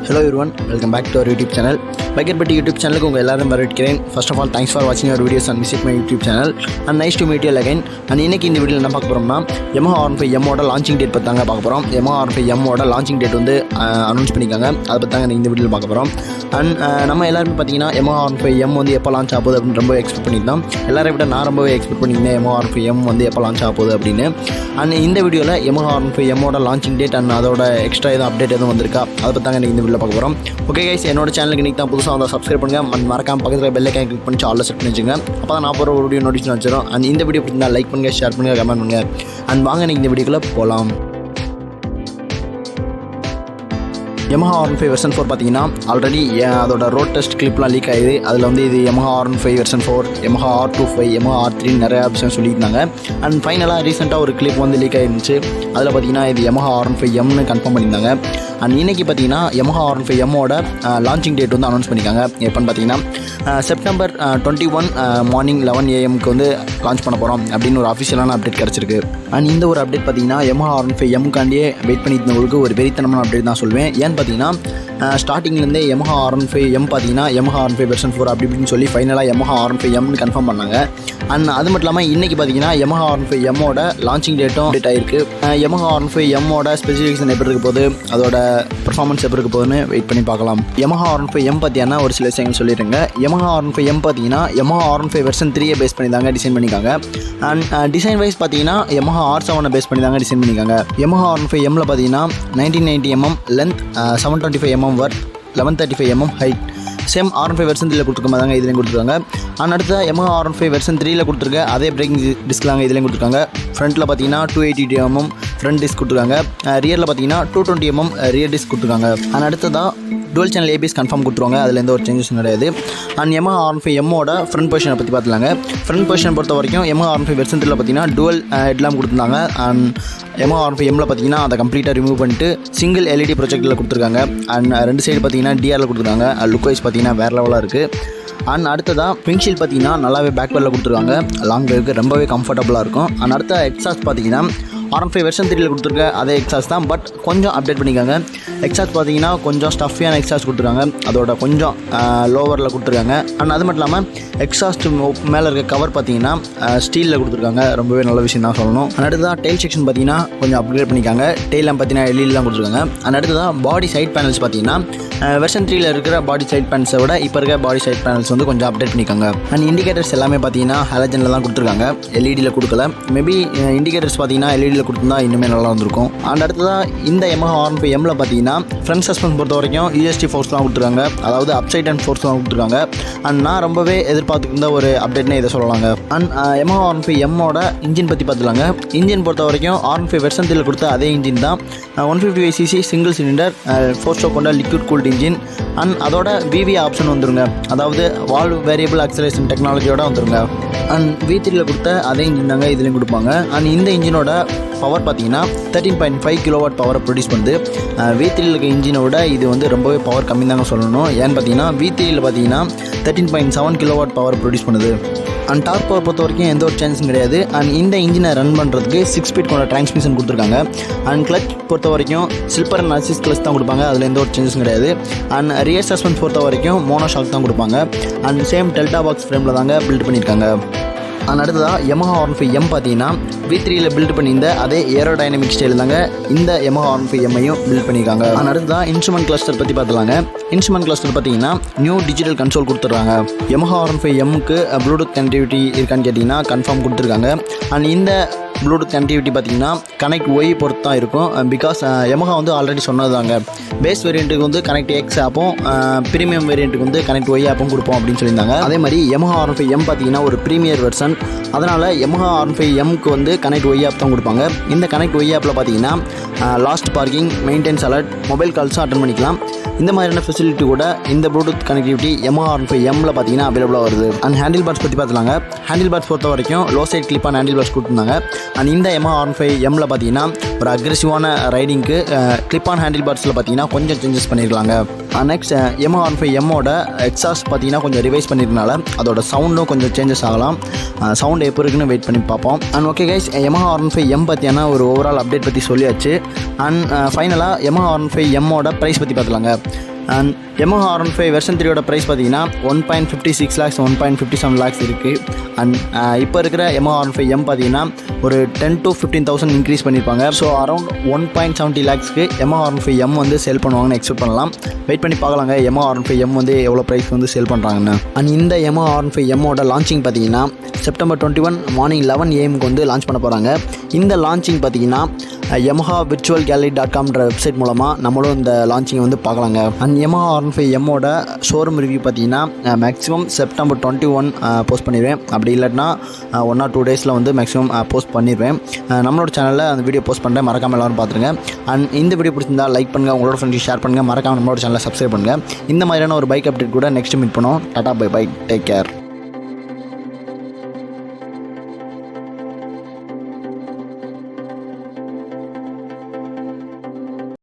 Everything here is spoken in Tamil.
Hello everyone, welcome back to our YouTube channel. Biker YouTube channel ku unga ellarum varukkiren. First of all, thanks for watching our videos and visit my YouTube channel. And nice to meet you again. And இன்னைக்கு இந்த வீடியோல என்ன பார்க்க போறோம்னா Yamaha R15M ஓட லான்ச்சிங் டேட் பத்தி தாங்க பார்க்க போறோம். Yamaha R15M ஓட லான்ச்சிங் டேட் வந்து அனௌன்ஸ் பண்ணிருக்காங்க. அத பத்தி தாங்க இந்த வீடியோல பார்க்க போறோம். And நம்ம எல்லாரும் பாத்தீங்கன்னா Yamaha R15M வந்து எப்ப லான்ச் ஆக போகுது அப்படினு ரொம்ப எக்ஸ்பெக்ட் பண்ணிட்டோம். எல்லாரை விட நான் ரொம்பவே எக்ஸ்பெக்ட் பண்ணிருந்தேன் Yamaha R15M வந்து எப்ப லான்ச் ஆக போகுது அப்படினு. And இந்த வீடியோல Yamaha R15M ஓட லான்ச்சிங் டேட் and அதோட எக்ஸ்ட்ரா ஏதாவது அப்டேட் எதுவும் வந்திருக்கா அத பத்தி தாங்க இந்த வீடியோல பார்க்க போறோம். ஓகே गाइस, என்னோட சேனலுக்கு நீங்க தான் புதுசா வந்தா Subscribe பண்ணுங்க. மறக்காம பக்கத்துல பெல் ஐகான் கிளிக் பண்ணி ஆல்ல செட் பண்ணி வச்சுங்க. அப்பதான் நான் போற வீடியோ நோட்டிஃபிகேஷன் வந்துரும். and இந்த வீடியோ பிடிச்சிருந்தா லைக் பண்ணுங்க, ஷேர் பண்ணுங்க, கமெண்ட் பண்ணுங்க. and வாங்க நீங்க இந்த வீடியோக்குள்ள போலாம். Yamaha R15 version 4 பார்த்தீங்கன்னா ஆல்ரெடி அதோட ரோட் டெஸ்ட் கிளிப்லாம் லீக் ஆகிது. அதில் வந்து இது Yamaha R15 version 4, Yamaha R25, Yamaha R3 நிறைய ஆப்ஷன் சொல்லியிருந்தாங்க. அண்ட் ஃபைனலாக ரீசெண்டாக ஒரு கிளிப் வந்து லீக் ஆகிருந்துச்சு. அதில் பார்த்தீங்கன்னா இது Yamaha R15Mனு கன்ஃபார்ம் பண்ணியிருந்தாங்க. அண்ட் இன்றைக்கி பார்த்தீங்கன்னா Yamaha R15Mோட லான்ச்சிங் டேட் வந்து அனௌன்ஸ் பண்ணியிருக்காங்க. எப்போன்னு பார்த்தீங்கன்னா செப்டம்பர் 21 மார்னிங் 11 AM வந்து லான்ச் பண்ண போகிறோம் அப்படின்னு ஒரு அஃபிஷியலான அப்டேட் கிடச்சிருக்கு. அண்ட் இந்த ஒரு அப்டேட் பார்த்தீங்கன்னா Yamaha R15Mக்காண்டியே வெயிட் பண்ணியிருந்தவங்களுக்கு ஒரு வெறித்தனமான அப்டேட் தான் சொல்வேன். ஏன்னு பார்த்தீங்கன்னா ஸ்டார்டிங்லேருந்தே Yamaha R15M பார்த்தீங்கன்னா Yamaha R15 version 4 அப்படி இப்படின்னு சொல்லி ஃபைனலாக Yamaha R15Mனு கன்ஃபார்ம் பண்ணாங்க. அண்ட் அது மட்டும் இல்லாமல் இன்றைக்கி பார்த்தீங்கன்னா Yamaha R15Mோட லான்ச்சிங் டேட்டும் அப்டேட் ஆகிருக்கு. Yamaha R15Mோட ஸ்பெசிஃபிகேஷன் எப்படி இருக்க போகுது, அதோட பர்ஃபார்மன்ஸ் எப்படி இருக்க போகுதுன்னு வெயிட் பண்ணி பார்க்கலாம். Yamaha R15M பார்த்தீங்கன்னா ஒரு சில விஷயங்கள் சொல்லிடுங்க. Yamaha R15M பார்த்தீங்கன்னா Yamaha R15 version 3 பேஸ் பண்ணி தாங்க டிசைன் பண்ணியிருக்காங்க. அண்ட் டிசைன் வைஸ் பார்த்தீங்கன்னா Yamaha R7 பேஸ் பண்ணி தாங்க டிசைன் பண்ணியிருக்காங்க. Yamaha R15Mல பார்த்தீங்கன்னா 1990 mm length, 725 mm width, 1135 mm height. Same R15 version 3 கொடுத்துருக்க மாதிரி தாங்க இதுலேயும் கொடுத்துருக்காங்க. அண்ட் அடுத்த Yamaha R15 வெர்ஷன் 3 கொடுத்துருக்க அதே பிரேக்கிங் டிஸ்க்லாங்க இதுலேயும் கொடுத்துருக்காங்க. ஃப்ரண்ட்டில் பார்த்தீங்கன்னா 280 mm ஃப்ரண்ட் டிஸ்க் கொடுத்துருக்காங்க. ரியரில் பார்த்தீங்கன்னா 220 mm ரியர் டிஸ்க் கொடுத்துருக்காங்க. அண்ட் அடுத்ததாக டுவல் சேனல் ABS கன்ஃபார்ம் கொடுத்துருவாங்க. அதில் எந்த ஒரு சேஞ்சஸும் கிடையாது. அண்ட் Yamaha R15Mோட ஃப்ரண்ட் பொசிஷனை பற்றி பார்த்துலாங்க. ஃப்ரண்ட் பொசிஷன் பொறுத்த வரைக்கும் Yamaha R15 வெர்ஷன் 3 பார்த்தீங்கன்னா டுவல் ஹெட்லாம்ப் கொடுத்துருந்தாங்க. அண்ட் Yamaha R15Mல பார்த்தீங்கன்னா அதை கம்ப்ளீட்டாக ரிமூவ் பண்ணிட்டு சிங்கிள் LED ப்ரொஜெக்டில் கொடுத்துருக்காங்க. அண்ட் ரெண்டு சைடு பார்த்தீங்கன்னா DRL கொடுத்துருக்காங்க. லுக் வைஸ் பார்த்தீங்கன்னா வேறு லெவலாக இருக்குது. அண்ட் அடுத்ததாக விங்ஷீல்ட் பார்த்தீங்கன்னா நல்லாவே பேக்வேர்டில் கொடுத்துருக்காங்க. லாங் டிரைவுக்கு ரொம்பவே கம்ஃபர்டபுளாக இருக்கும். அண்ட் அடுத்த எக்ஸாஸ்ட் பார்த்தீங்கன்னா R15 வெர்ஷன் 3 கொடுத்துருக்க அதே எக்ஸாஸ்ட் தான், பட் கொஞ்சம் அப்டேட் பண்ணிக்காங்க. எக்ஸாஸ்ட் பார்த்தீங்கன்னா கொஞ்சம் ஸ்டஃபியான எக்ஸாஸ்ட் கொடுத்துருக்காங்க. அதோட கொஞ்சம் லோவரில் கொடுத்துருக்காங்க. அண்ட் அது மட்டும் இல்லாமல் எக்ஸாஸ்ட் மேலே இருக்க கவர் பார்த்தீங்கன்னா ஸ்டீலில் கொடுத்துருக்காங்க. ரொம்பவே நல்ல விஷயம் தான் சொல்லணும். அண்ட் அடுத்ததான் டெயில் செக்ஷன் பார்த்தீங்கன்னா கொஞ்சம் அப்கிரேட் பண்ணிக்காங்க. டெயிலாம் பார்த்தீங்கன்னா LED கொடுத்துருக்காங்க. அண்ட் அடுத்ததான் பாடி சைட் பேனல்ஸ் பார்த்தீங்கன்னா வெர்ஷன் 3 இருக்கிற பாடி சைட் பேனல்ஸை விட இப்போ இருக்க பாடி சைட் பேனல்ஸ் வந்து கொஞ்சம் அப்டேட் பண்ணிக்காங்க. அண்ட் இண்டிகேட்டர்ஸ் எல்லாமே பார்த்தீங்கன்னா ஹாலஜனில் தான் கொடுத்துருக்காங்க, LEDயில் கொடுக்கல. மேபி இண்டிகேட்டர்ஸ் பார்த்தீங்கன்னா LEDயில் கொடுத்துருந்தா இன்னுமே நல்லா வந்திருக்கும். அண்ட் அடுத்ததாக இந்த Yamaha R15Mல பார்த்தீங்கன்னா ஃப்ரண்ட் சஸ்பென்ஸ் பொறுத்த வரைக்கும் USD ஃபோர்ஸ் தான் கொடுத்துருக்காங்க. அதாவது அப்சைட் அண்ட் ஃபோர்ஸ் தான் கொடுத்துருக்காங்க. அண்ட் நான் ரொம்பவே எதிர்பார்த்துருந்த ஒரு அப்டேட்னே இதை சொல்லலாங்க. அண்ட் Yamaha R15Mோட இன்ஜின் பற்றி பார்த்துலாங்க. இன்ஜின் பொறுத்த வரைக்கும் R15 வெர்ஷன் 3 கொடுத்த அதே இன்ஜின் தான். 155cc சிங்கிள் சிலிண்டர் 4 ஸ்ட்ரோக் கொண்ட லிக்விட் கூல்ட் இன்ஜின். அண்ட் அதோட VV ஆப்ஷன் வந்துருங்க, அதாவது வால்வ் வேரியபிள் ஆக்சலரேஷன் டெக்னாலஜியோட வந்துருங்க. அண்ட் V3 கொடுத்த அதே இன்ஜின் தாங்க இதுலேயும் கொடுப்பாங்க. அண்ட் இந்த இன்ஜினோட பவர் பார்த்தீங்கன்னா 13.5 kW பவரை ப்ரொடியூஸ் பண்ணுது. V3 இருக்க இன்ஜினோட இது வந்து ரொம்பவே பவர் கம்மி தாங்க சொல்லணும். ஏன்னு பார்த்தீங்கன்னா V3 பார்த்தீங்கன்னா 13.7 kW பவர் ப்ரொடியூஸ் பண்ணுது. அண்ட் டார்க் பவர் பொறுத்த வரைக்கும் எந்த ஒரு சேஞ்சஸும் கிடையாது. அண்ட் இந்த இன்ஜினை ரன் பண்ணுறதுக்கு 6 ஸ்பீட் கொண்ட டிரான்ஸ்மிஷன் கொடுத்துருக்காங்க. அண்ட் கிளச் பொறுத்த வரைக்கும் ஸ்லிப்பர் அண்ட் அசிஸ்ட் கிளச் தான் கொடுப்பாங்க, அதில் எந்த ஒரு சேஞ்சஸும் கிடையாது. அண்ட் ரியர் சஸ்பென்ஸ் பொறுத்த வரைக்கும் மோனோ ஷாக் தான் கொடுப்பாங்க. அண்ட் சேம் டெல்டா பாக்ஸ் ஃப்ரேமில் தாங்க பில்ட் பண்ணியிருக்காங்க. அண்ட் அடுத்ததாக Yamaha R15M பார்த்தீங்கன்னா V3 பில்ட் பண்ணியிருந்த அதே ஏரோடைனமிக் ஸ்டைல் தாங்க இந்த Yamaha R15M-ஐயும் பில்ட் பண்ணியிருக்காங்க. அண்ட் அடுத்ததாக இன்ஸ்ட்ருமெண்ட் கிளஸ்டர் பற்றி பார்த்துலாங்க. இன்ஸ்ட்ருமெண்ட் கிளஸ்டர் பார்த்தீங்கன்னா நியூ டிஜிட்டல் கன்சோல் கொடுத்துட்றாங்க. Yamaha R15M-க்கு ப்ளூடூத் கனெக்டிவிட்டி இருக்கான்னு கேட்டிங்கன்னா கன்ஃபார்ம் கொடுத்துருக்காங்க. அண்ட் இந்த ப்ளூடூத் கனெக்டிவிட்டி பார்த்தீங்கன்னா கனெக்ட் ஒய் பொறுத்து தான் இருக்கும். பிகாஸ் Yamaha வந்து ஆல்ரெடி சொன்னதாங்க, பேஸ் வேரியண்ட்டுக்கு வந்து கனெக்ட் எக்ஸ் ஆப்பும் ப்ரீமியம் வேரியண்ட்டுக்கு வந்து கனெக்ட் ஒய் ஆப்பும் கொடுப்போம் அப்படின்னு சொல்லியிருந்தாங்க. அதே மாதிரி Yamaha R15M பார்த்தீங்கன்னா ஒரு ப்ரீமியர் வெர்ஷன், அதனால் Yamaha R15Mக்கு வந்து கனெக்ட் ஒய் ஆப் தான் கொடுப்பாங்க. இந்த கனெக்ட் ஒய் ஆப்பில் பார்த்தீங்கன்னா last parking, maintenance alert, mobile கால்ஸும் அட்டன் பண்ணிக்கலாம். இந்த மாதிரியான ஃபெசிலிட்டி கூட இந்த ப்ளூடூத் கனெக்டிவிட்டி Yamaha R15Mல பார்த்தீங்கன்னா அவைலபிளாக வருது. அண்ட் ஹேண்டில் பார்ஸ் பற்றி பார்த்துலாங்க. ஹேண்டில் பார்ஸ் பொறுத்த வரைக்கும் லோ சைட் கிளிப்பான ஹேண்டில் பார்ஸ் கொடுத்துருந்தாங்க. அண்ட் இந்த Yamaha R15Mல பார்த்தீங்கன்னா ஒரு அக்ரெசிவான ரைடிங்க்கு கிளிப்பான் ஹேண்டில் பார்ஸில் பார்த்தீங்கன்னா கொஞ்சம் சேஞ்சஸ் பண்ணியிருக்காங்க. நெக்ஸ்ட் Yamaha R15Mோட எக்ஸாஸ்ட் பார்த்தீங்கன்னா கொஞ்சம் ரிவைஸ் பண்ணியிருக்கனால அதோட சவுண்டும் கொஞ்சம் சேஞ்சஸ் ஆகலாம். சவுண்ட் எப்போ இருக்குன்னு வெயிட் பண்ணி பார்ப்போம். And okay guys, Yamaha R15M பார்த்தீங்கன்னா ஒரு ஓவரால் அப்டேட் பற்றி சொல்லியாச்சு. அண்ட் ஃபைனலாக Yamaha R15Mோட ப்ரைஸ் பற்றி பார்த்துலாங்க. அண்ட் Yamaha R15 வெர்ஷன் 3யோட ப்ரைஸ் பார்த்தீங்கன்னா 1.56 lakhs 1.57 lakhs இருக்குது. அண்ட் இப்போ இருக்கிற Yamaha R15M பார்த்தீங்கன்னா ஒரு 10 to 15,000 இன்க்ரீஸ் பண்ணியிருப்பாங்க. ஸோ அரௌண்ட் 1.70 lakhsக்கு Yamaha R15M வந்து சேல் பண்ணுவாங்கன்னு எக்ஸ்பெக்ட் பண்ணலாம். வெயிட் பண்ணி பார்க்கலாங்க Yamaha R15M வந்து எவ்வளோ ப்ரைஸ் வந்து சேல் பண்ணுறாங்கன்னு. அண்ட் இந்த Yamaha R15Mோட லான்ச்சிங் பார்த்தீங்கன்னா செப்டம்பர் 21 மார்னிங் 11 AM வந்து லான்ச் பண்ண போகிறாங்க. இந்த லான்ச்சிங் பார்த்தீங்கன்னா yamahavirtualgallery.comன்ற வெப்சைட் மூலமாக நம்மளும் இந்த லான்ச்சிங் வந்து பார்க்கலாங்க. அண்ட் Yamaha R15Mோட ஷோரூம் ரிவ்யூ பார்த்தீங்கன்னா மேக்ஸிமம் செப்டம்பர் 21 போஸ்ட் பண்ணிடுவேன். அப்படி இல்லைன்னா 1 or 2 days வந்து மேக்ஸிமம் போஸ்ட் பண்ணிடுவேன். நம்மளோட சேனலில் அந்த வீடியோ போஸ்ட் பண்ணுறேன், மறக்காமல் எல்லோரும் பார்த்துருங்க. அண்ட் இந்த வீடியோ பிடிச்சிருந்தா லைக் பண்ணுங்கள், உங்களோட ஃப்ரெண்ட்ஸ் ஷேர் பண்ணுங்கள், மறக்காமல் நம்மளோட சேனலை சப்ஸ்கிரைப் பண்ணுங்கள். இந்த மாதிரியான ஒரு பைக் அப்டேட் கூட நெக்ஸ்ட் மீட் பண்ணுவோம். Tata bye bye, take care.